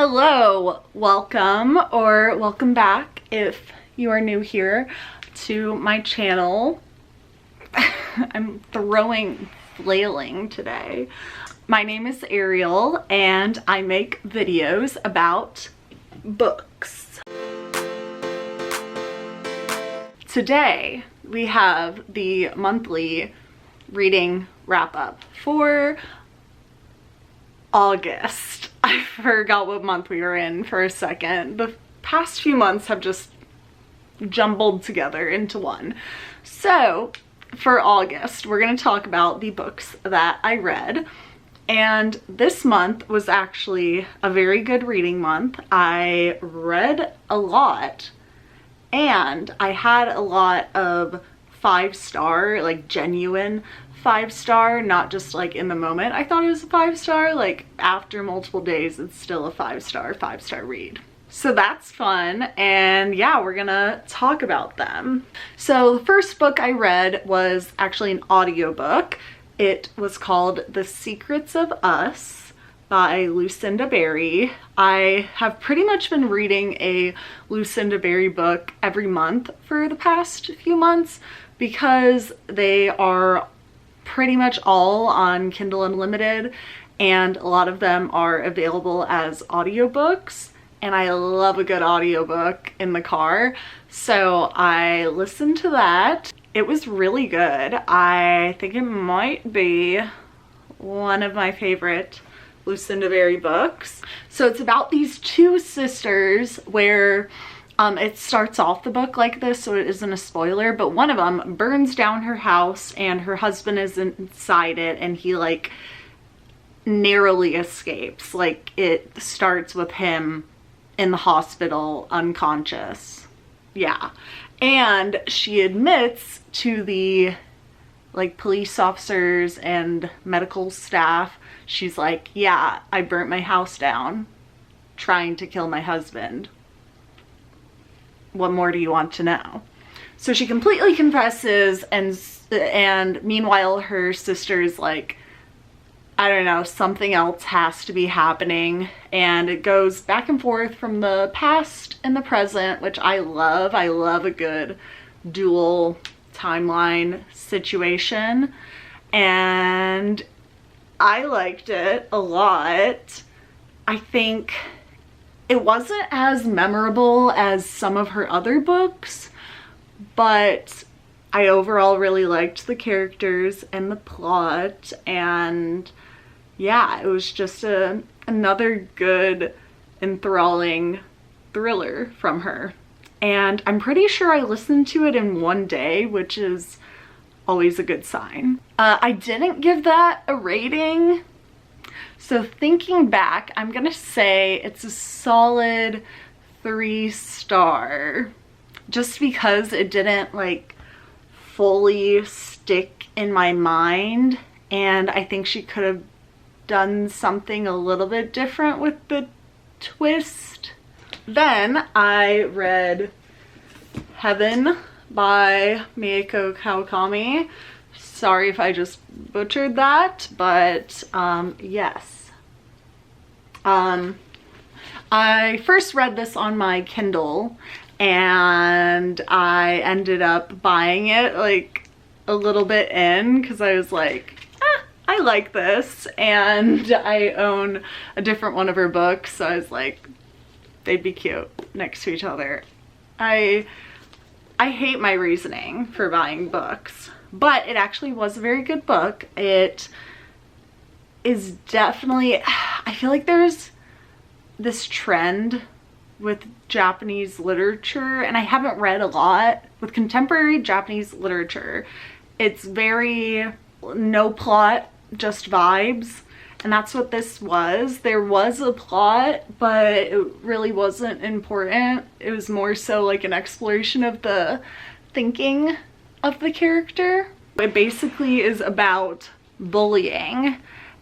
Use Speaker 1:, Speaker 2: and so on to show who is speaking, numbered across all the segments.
Speaker 1: Hello, welcome back if you are new here to my channel. I'm flailing today. My name is Ariel and I make videos about books. Today we have the monthly reading wrap up for August. I forgot what month we were in for a second. The past few months have just jumbled together into one. So for August, we're going to talk about the books that I read. And this month was actually a very good reading month. I read a lot and I had a lot of 5-star, like genuine 5-star, not just like in the moment I thought it was a 5-star, like after multiple days it's still a 5-star read. So that's fun, and yeah, we're gonna talk about them. So the first book I read was actually an audiobook. It was called The Secrets of Us by Lucinda Berry. I have pretty much been reading a Lucinda Berry book every month for the past few months because they are pretty much all on Kindle Unlimited, and a lot of them are available as audiobooks, and I love a good audiobook in the car, so I listened to that. It was really good. I think it might be one of my favorite Lucinda Berry books. So it's about these two sisters where it starts off the book like this, so it isn't a spoiler, but one of them burns down her house and her husband is inside it, and he like narrowly escapes. Like it starts with him in the hospital unconscious. Yeah. And she admits to the like police officers and medical staff, she's like, yeah, I burnt my house down trying to kill my husband. What more do you want to know? So she completely confesses, and meanwhile her sister's like, I don't know, something else has to be happening, and it goes back and forth from the past and the present, which I love. I love a good dual timeline situation, and I liked it a lot. I think it wasn't as memorable as some of her other books, but I overall really liked the characters and the plot, and yeah, it was just another good, enthralling thriller from her. And I'm pretty sure I listened to it in one day, which is always a good sign. I didn't give that a rating. So thinking back, I'm gonna say it's a solid 3-star, just because it didn't like fully stick in my mind, and I think she could have done something a little bit different with the twist. Then I read Heaven by Mieko Kawakami. Sorry if I just butchered that, but yes. I first read this on my Kindle, and I ended up buying it like a little bit in because I was like, I like this, and I own a different one of her books, so I was like, they'd be cute next to each other. I hate my reasoning for buying books, but it actually was a very good book. It is definitely, I feel like there's this trend with Japanese literature, and I haven't read a lot with contemporary Japanese literature. It's very no plot, just vibes, and that's what this was. There was a plot, but it really wasn't important. It was more so like an exploration of the thinking of the character. It basically is about bullying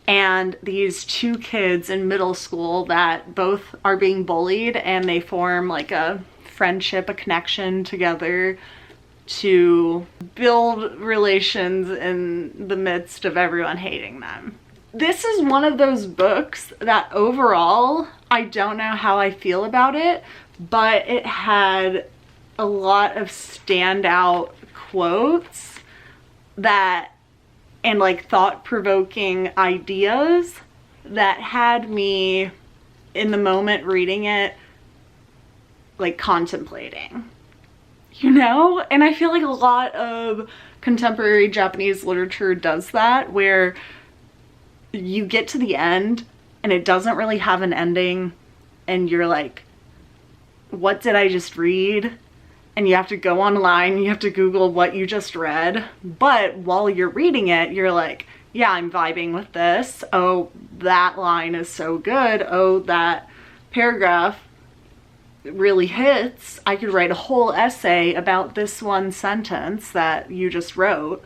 Speaker 1: and these two kids in middle school that both are being bullied, and they form like a friendship, a connection together to build relations in the midst of everyone hating them. This is one of those books that overall I don't know how I feel about it, but it had a lot of standout quotes that, and like thought-provoking ideas that had me in the moment reading it like contemplating, you know? And I feel like a lot of contemporary Japanese literature does that, where you get to the end and it doesn't really have an ending and you're like, what did I just read? And you have to go online, you have to Google what you just read. But while you're reading it, you're like, yeah, I'm vibing with this. Oh, that line is so good. Oh, that paragraph really hits. I could write a whole essay about this one sentence that you just wrote.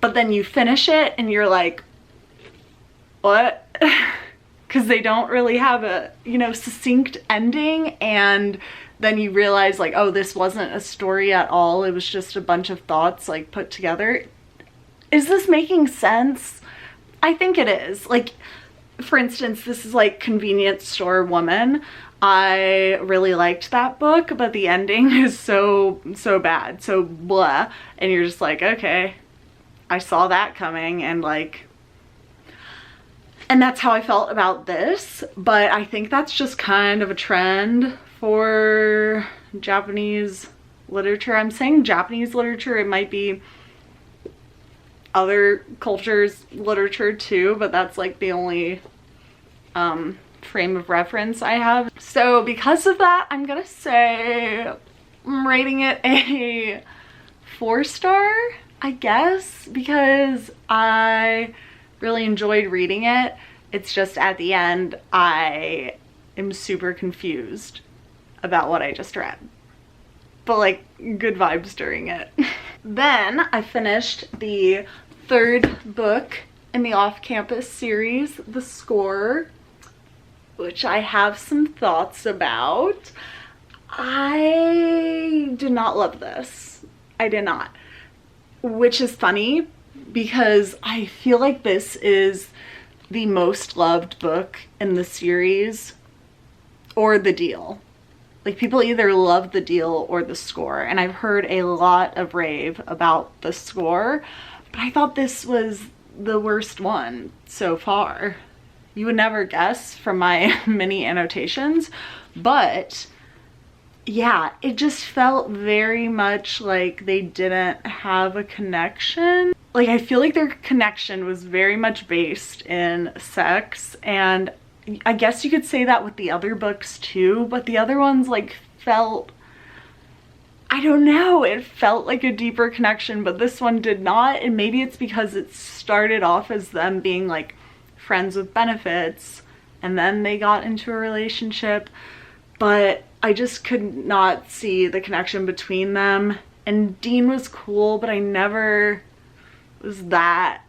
Speaker 1: But then you finish it and you're like, what? Because they don't really have a, you know, succinct ending, and then you realize like, oh, this wasn't a story at all. It was just a bunch of thoughts like put together. Is this making sense? I think it is. Like, for instance, this is like Convenience Store Woman. I really liked that book, but the ending is so bad, so blah. And you're just like, okay, I saw that coming, and like, and that's how I felt about this. But I think that's just kind of a trend for Japanese literature. I'm saying Japanese literature, it might be other cultures' literature too, but that's like the only frame of reference I have. So because of that, I'm gonna say I'm rating it a 4-star, I guess, because I really enjoyed reading it. It's just at the end, I am super confused about what I just read. But like, good vibes during it. Then I finished the 3rd book in the off-campus series, The Score, which I have some thoughts about. I did not love this. I did not. Which is funny because I feel like this is the most loved book in the series, or The Deal. Like, people either love The Deal or The Score, and I've heard a lot of rave about The Score, but I thought this was the worst one so far. You would never guess from my mini annotations, but yeah, it just felt very much like they didn't have a connection. Like, I feel like their connection was very much based in sex, and I guess you could say that with the other books too, but the other ones like felt, I don't know, it felt like a deeper connection, but this one did not. And maybe it's because it started off as them being like friends with benefits and then they got into a relationship, but I just could not see the connection between them. And Dean was cool, but I never was that,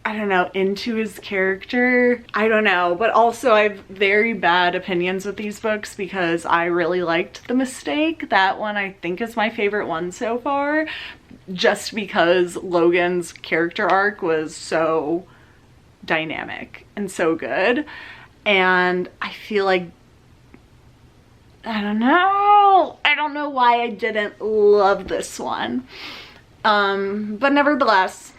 Speaker 1: I don't know, into his character. I don't know, but also I have very bad opinions with these books because I really liked The Mistake. That one I think is my favorite one so far, just because Logan's character arc was so dynamic and so good. And I feel like, I don't know why I didn't love this one. But nevertheless,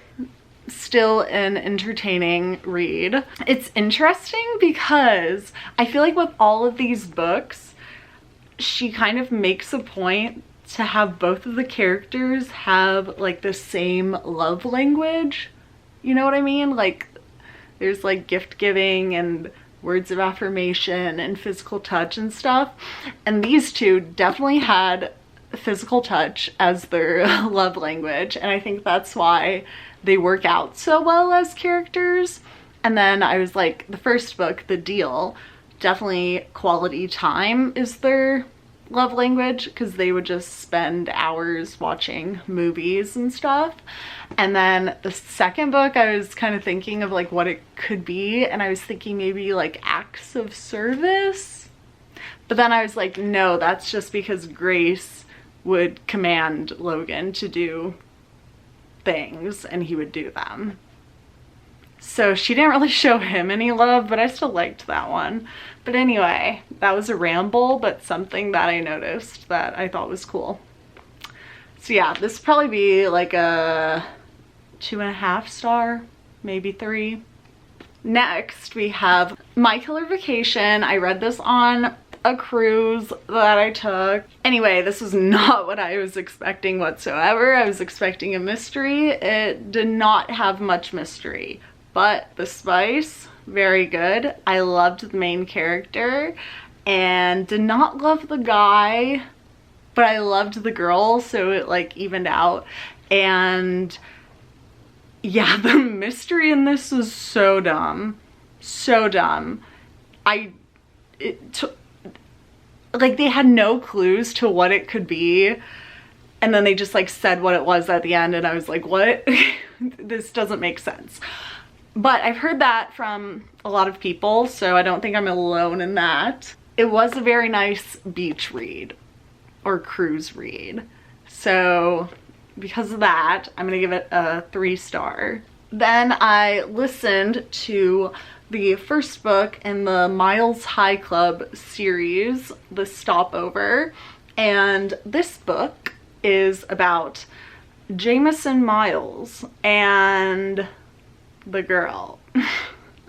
Speaker 1: still an entertaining read. It's interesting because I feel like with all of these books, she kind of makes a point to have both of the characters have like the same love language. You know what I mean? Like, there's like gift giving and words of affirmation and physical touch and stuff. And these two definitely had physical touch as their love language. And I think that's why they work out so well as characters. And then I was like, the first book, The Deal, definitely quality time is their love language, because they would just spend hours watching movies and stuff. And then the second book, I was kind of thinking of like what it could be, and I was thinking maybe like acts of service, but then I was like, no, that's just because Grace would command Logan to do things and he would do them. So she didn't really show him any love, but I still liked that one. But anyway, that was a ramble, but something that I noticed that I thought was cool. So yeah, this would probably be like a 2.5 star, maybe 3. Next, we have My Killer Vacation. I read this on a cruise that I took. Anyway, this was not what I was expecting whatsoever. I was expecting a mystery. It did not have much mystery, but the spice, very good. I loved the main character and did not love the guy, but I loved the girl, so it like evened out. And yeah, the mystery in this was so dumb. So dumb. Like they had no clues to what it could be. And then they just like said what it was at the end and I was like, what? This doesn't make sense. But I've heard that from a lot of people, so I don't think I'm alone in that. It was a very nice beach read or cruise read. So because of that, I'm gonna give it a 3 star. Then I listened to the first book in the Miles High Club series, The Stopover. And this book is about Jameson Miles and the girl.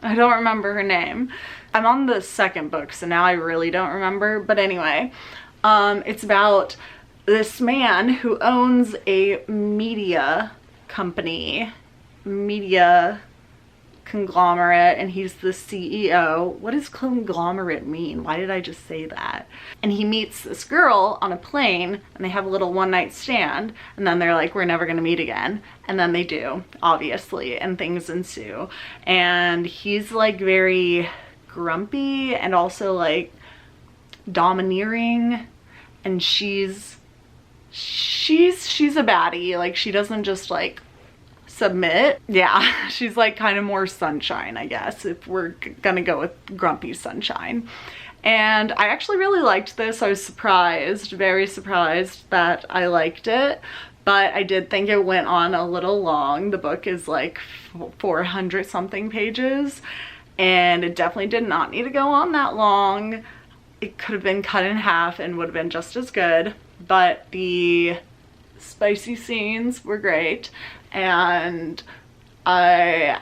Speaker 1: I don't remember her name. I'm on the second book, so now I really don't remember. But anyway, it's about this man who owns a media company, media conglomerate, and he's the CEO. What does conglomerate mean? Why did I just say that? And he meets this girl on a plane and they have a little one-night stand, and then they're like, we're never gonna meet again. And then they do, obviously, and things ensue. And he's like very grumpy and also like domineering, and she's a baddie. Like, she doesn't just like submit. Yeah, she's like kind of more sunshine, I guess, if we're gonna go with grumpy sunshine. And I actually really liked this. I was surprised, very surprised that I liked it, but I did think it went on a little long. The book is like 400 something pages, and it definitely did not need to go on that long. It could have been cut in half and would have been just as good, but the spicy scenes were great. And I,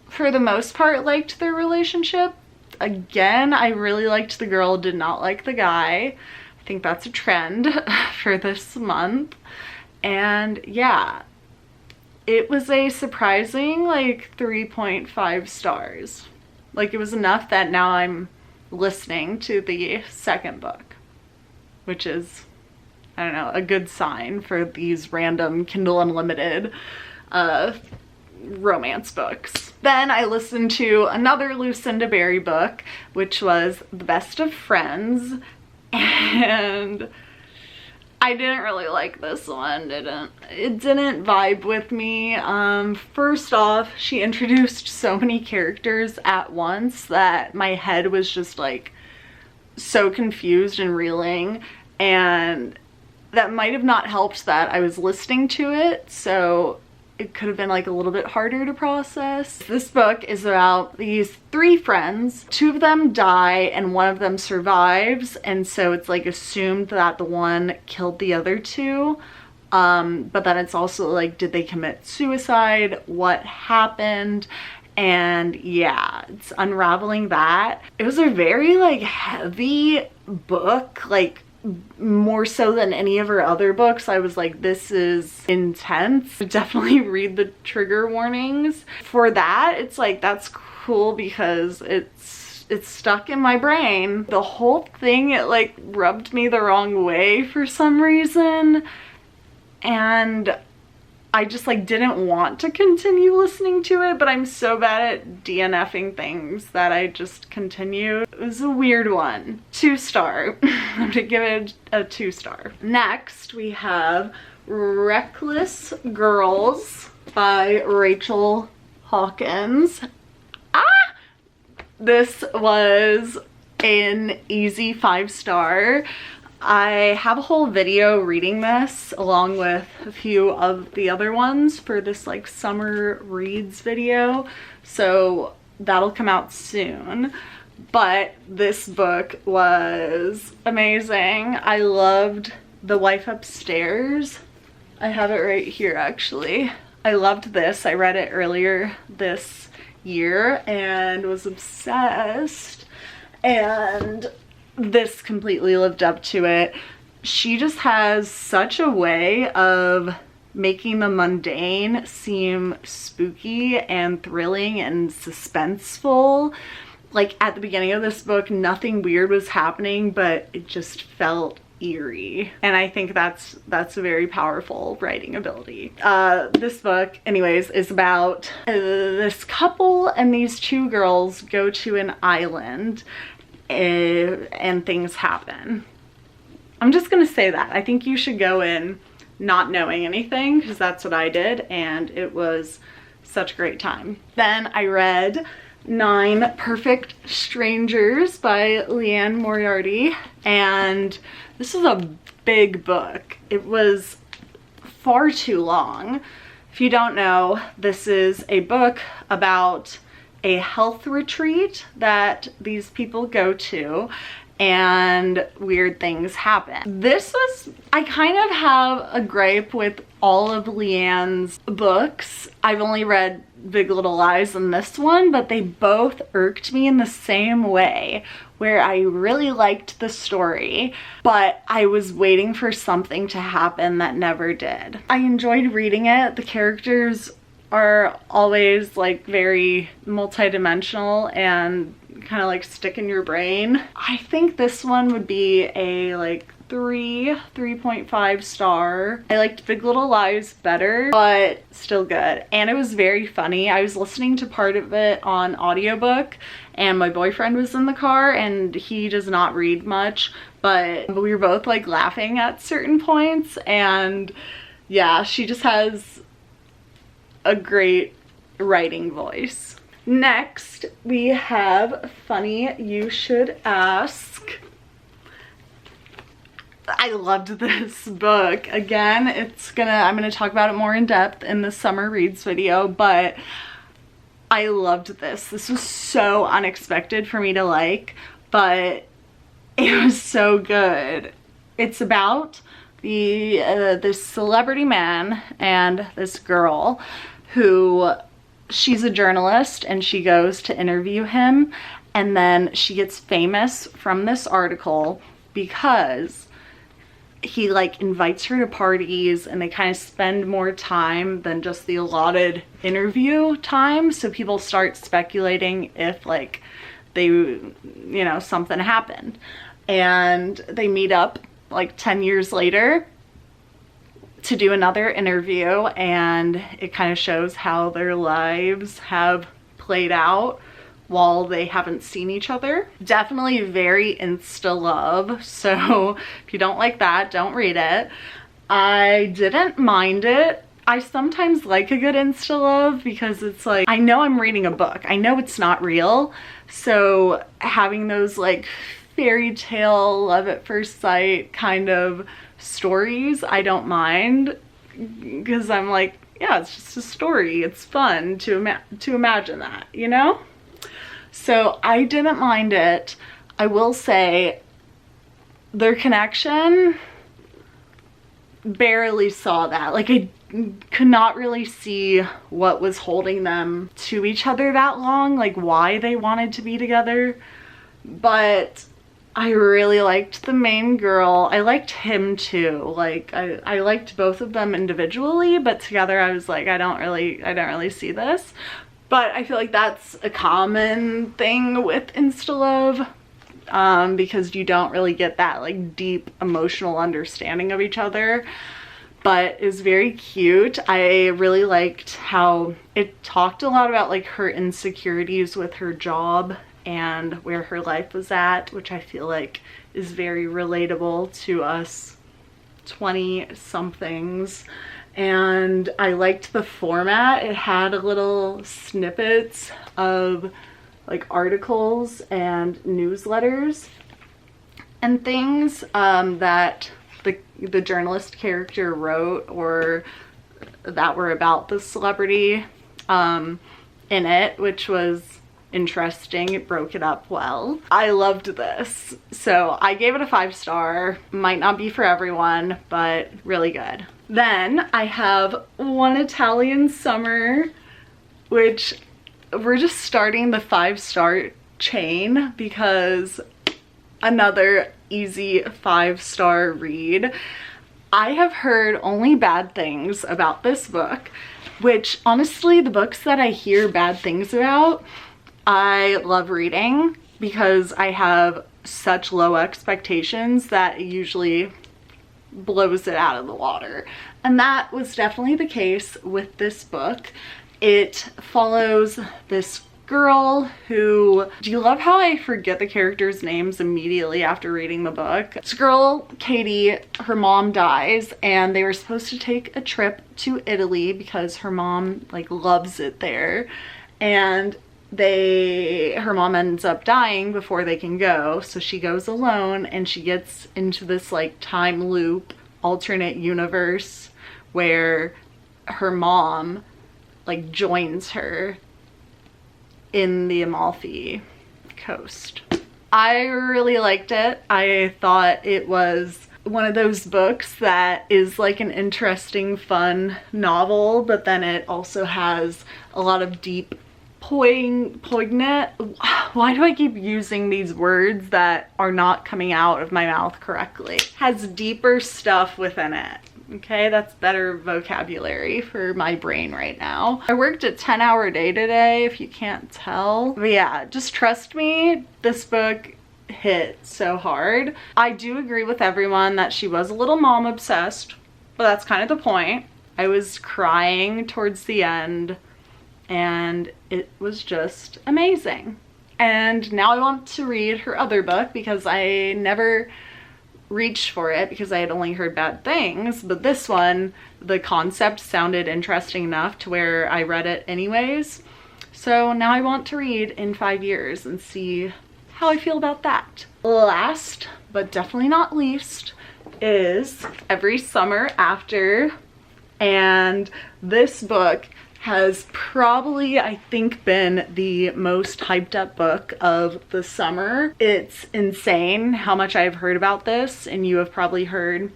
Speaker 1: for the most part, liked their relationship. Again, I really liked the girl, did not like the guy. I think that's a trend for this month. And yeah, it was a surprising like 3.5 stars. Like, it was enough that now I'm listening to the second book, which is, I don't know, a good sign for these random Kindle Unlimited romance books. Then I listened to another Lucinda Berry book, which was The Best of Friends, and I didn't really like this one. It didn't vibe with me. First off, she introduced so many characters at once that my head was just like so confused and reeling, and that might have not helped that I was listening to it, so it could have been like a little bit harder to process. This book is about these 3 friends. 2 of them die and 1 of them survives, and so it's like assumed that the one killed the other 2. But then it's also like, did they commit suicide? What happened? And yeah, it's unraveling that. It was a very like heavy book, like more so than any of her other books. I was like, this is intense. Definitely read the trigger warnings. For that, it's like, that's cool because it's stuck in my brain. The whole thing, it like rubbed me the wrong way for some reason, and I just like didn't want to continue listening to it, but I'm so bad at DNFing things that I just continued. It was a weird one. 2 star. I'm gonna give it a 2 star. Next, we have Reckless Girls by Rachel Hawkins. This was an easy 5 star. I have a whole video reading this along with a few of the other ones for this like summer reads video, so that'll come out soon. But this book was amazing. I loved The Wife Upstairs. I have it right here actually. I loved this. I read it earlier this year and was obsessed, and this completely lived up to it. She just has such a way of making the mundane seem spooky and thrilling and suspenseful. Like at the beginning of this book, nothing weird was happening, but it just felt eerie, and I think that's a very powerful writing ability. This book anyways is about this couple, and these two girls go to an island and things happen. I'm just gonna say that. I think you should go in not knowing anything, because that's what I did, and it was such a great time. Then I read 9 Perfect Strangers by Leanne Moriarty, and this is a big book. It was far too long. If you don't know, this is a book about a health retreat that these people go to, and weird things happen. This was, I kind of have a gripe with all of Leanne's books. I've only read Big Little Lies and this one, but they both irked me in the same way, where I really liked the story, but I was waiting for something to happen that never did. I enjoyed reading it. The characters are always like very multi-dimensional and kind of like stick in your brain. I think this one would be a like 3.5 star. I liked Big Little Lies better, but still good. And it was very funny. I was listening to part of it on audiobook, and my boyfriend was in the car, and he does not read much, but we were both like laughing at certain points. And yeah, she just has a great writing voice. Next, we have Funny You Should Ask. I loved this book. Again, I'm gonna talk about it more in depth in the summer reads video, but I loved this. This was so unexpected for me to like, but it was so good. It's about this celebrity man and this girl who, she's a journalist, and she goes to interview him, and then she gets famous from this article because he like invites her to parties, and they kind of spend more time than just the allotted interview time, so people start speculating if like they, you know, something happened. And they meet up like 10 years later to do another interview, and it kind of shows how their lives have played out while they haven't seen each other. Definitely very insta love, so if you don't like that, don't read it. I didn't mind it. I sometimes like a good insta love because it's like, I know I'm reading a book, I know it's not real, so having those like fairy tale love at first sight kind of stories, I don't mind, because I'm like, yeah, it's just a story. It's fun to imagine that, you know? So I didn't mind it. I will say their connection, barely saw that. Like, I could not really see what was holding them to each other that long, like why they wanted to be together. But I really liked the main girl. I liked him too. Like I liked both of them individually, but together I was like, I don't really see this. But I feel like that's a common thing with insta love, because you don't really get that like deep emotional understanding of each other. But it was very cute. I really liked how it talked a lot about like her insecurities with her job and where her life was at, which I feel like is very relatable to us 20-somethings. And I liked the format. It had little snippets of like articles and newsletters. and things that the journalist character wrote or that were about the celebrity in it, which was interesting. It broke it up well. I loved this, so I gave it a 5-star. Might not be for everyone, but really good. Then I have One Italian Summer, which we're just starting the 5-star chain because another easy 5-star read. I have heard only bad things about this book, which honestly, the books that I hear bad things about, I love reading because I have such low expectations that it usually blows it out of the water. And that was definitely the case with this book. It follows this girl who, do you love how I forget the characters' names immediately after reading the book? This girl, Katie, her mom dies and they were supposed to take a trip to Italy because her mom like loves it there, and her mom ends up dying before they can go, so she goes alone and she gets into this like time loop alternate universe where her mom like joins her in the Amalfi Coast. I really liked it. I thought it was one of those books that is like an interesting, fun novel, but then it also has a lot of deep poignant, why do I keep using these words that are not coming out of my mouth correctly? Has deeper stuff within it. Okay, that's better vocabulary for my brain right now. I worked a 10-hour day today, if you can't tell. But yeah, just trust me, this book hit so hard. I do agree with everyone that she was a little mom obsessed, but that's kind of the point. I was crying towards the end and it was just amazing. And now I want to read her other book because I never reached for it because I had only heard bad things, but this one, the concept sounded interesting enough to where I read it anyways. So now I want to read in 5 years and see how I feel about that. Last, but definitely not least, is Every Summer After, and this book has probably, I think, been the most hyped up book of the summer. It's insane how much I've heard about this, and you have probably heard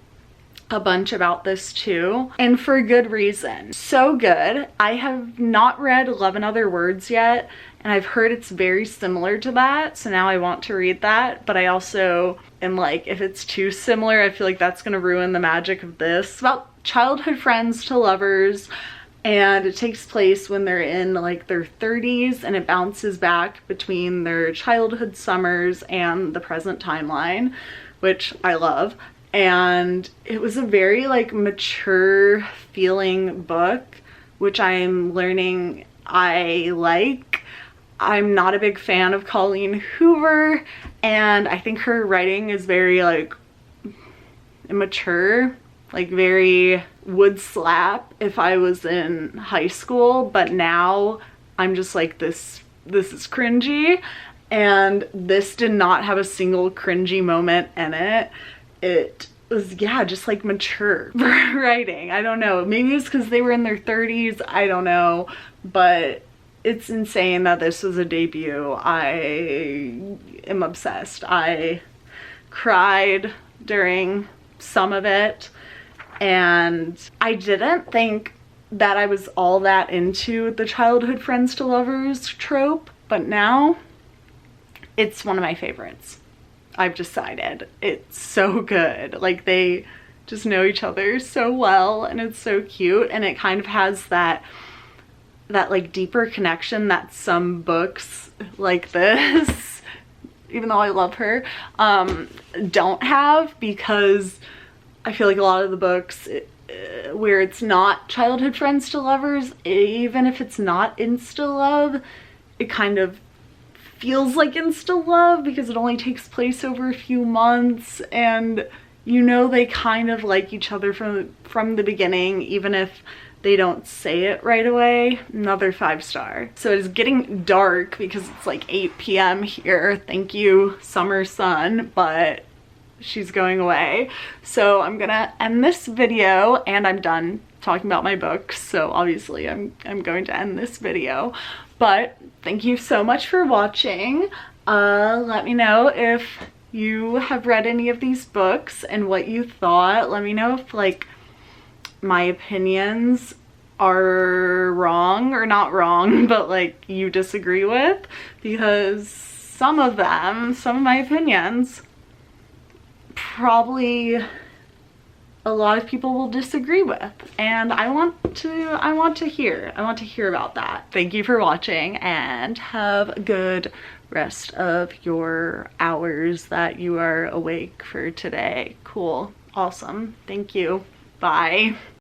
Speaker 1: a bunch about this too, and for good reason. So good. I have not read Love and Other Words yet, and I've heard it's very similar to that, so now I want to read that, but I also am like, if it's too similar, I feel like that's gonna ruin the magic of this. It's about childhood friends to lovers, and it takes place when they're in like their 30s, and it bounces back between their childhood summers and the present timeline, which I love. And it was a very like mature feeling book, which I'm learning I like. I'm not a big fan of Colleen Hoover, and I think her writing is very like immature, like very would slap if I was in high school, but now I'm just like, this is cringy, and this did not have a single cringy moment in it. It was, yeah, just like mature writing. I don't know, maybe it's because they were in their 30s, I don't know, but it's insane that this was a debut. I am obsessed. I cried during some of it, and I didn't think that I was all that into the childhood friends to lovers trope, but now it's one of my favorites. I've decided. It's so good. Like, they just know each other so well, and it's so cute, and it kind of has that like deeper connection that some books like this, even though I love her, don't have, because I feel like a lot of the books where it's not childhood friends to lovers, even if it's not insta love, it kind of feels like insta love because it only takes place over a few months, and you know they kind of like each other from the beginning, even if they don't say it right away. Another 5-star. So it's getting dark because it's like 8 p.m. here. Thank you, summer sun, but she's going away. So I'm gonna end this video, and I'm done talking about my books, so obviously I'm going to end this video. But thank you so much for watching. Let me know if you have read any of these books and what you thought. Let me know if like my opinions are wrong or not wrong, but like you disagree with, because some of my opinions, probably a lot of people will disagree with, and I want to hear about that. Thank you for watching, and have a good rest of your hours that you are awake for today. Cool. Awesome. Thank you. Bye.